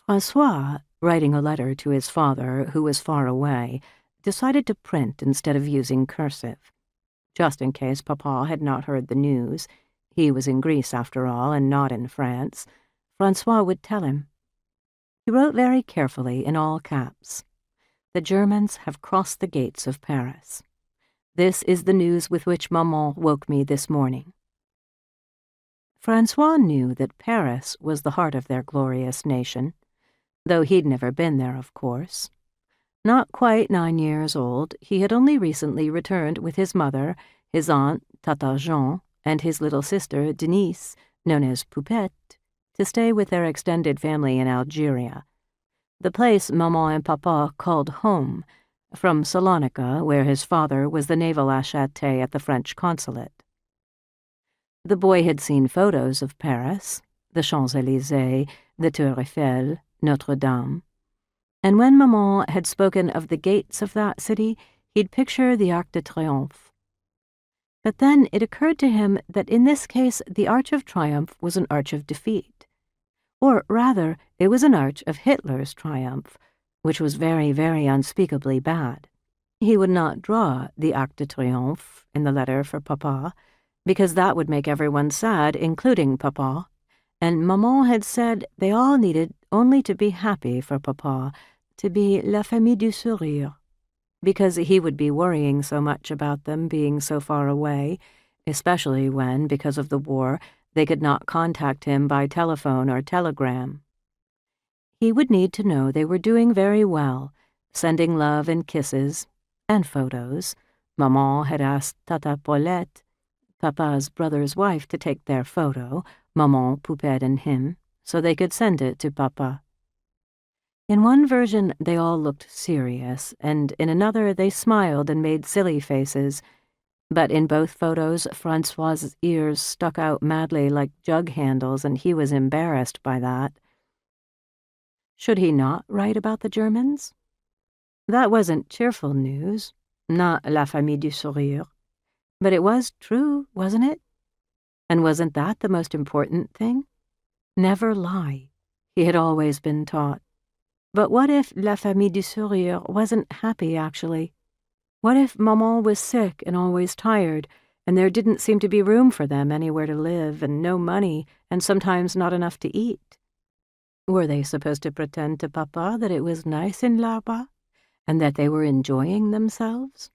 François, writing a letter to his father, who was far away, decided to print instead of using cursive. Just in case Papa had not heard the news, he was in Greece after all and not in France, François would tell him. He wrote very carefully in all caps. The Germans have crossed the gates of Paris. This is the news with which Maman woke me this morning. François knew that Paris was the heart of their glorious nation, though he'd never been there, of course. Not quite 9 years old, he had only recently returned with his mother, his aunt, Tata Jean, and his little sister, Denise, known as Poupette, to stay with their extended family in Algeria, the place Maman and Papa called home, from Salonika, where his father was the naval attaché at the French consulate. The boy had seen photos of Paris, the Champs-Élysées, the Tour Eiffel, Notre Dame, and when Maman had spoken of the gates of that city, he'd picture the Arc de Triomphe. But then it occurred to him that in this case the Arch of Triumph was an arch of defeat. Or rather, it was an arch of Hitler's triumph, which was very, very unspeakably bad. He would not draw the Arc de Triomphe in the letter for Papa, because that would make everyone sad, including Papa, and Maman had said they all needed only to be happy for Papa, to be la famille du sourire, because he would be worrying so much about them being so far away, especially when, because of the war, they could not contact him by telephone or telegram. He would need to know they were doing very well, sending love and kisses, and photos. Maman had asked Tata Paulette, Papa's brother's wife, to take their photo, Maman, Poupette, and him, so they could send it to Papa. In one version, they all looked serious, and in another they smiled and made silly faces, but in both photos François's ears stuck out madly like jug handles, and he was embarrassed by that. Should he not write about the Germans? That wasn't cheerful news, not la famille du sourire, but it was true, wasn't it? And wasn't that the most important thing? Never lie, he had always been taught. But what if la famille du sourire wasn't happy, actually? What if Maman was sick and always tired, and there didn't seem to be room for them anywhere to live, and no money, and sometimes not enough to eat? Were they supposed to pretend to Papa that it was nice in là-bas, and that they were enjoying themselves?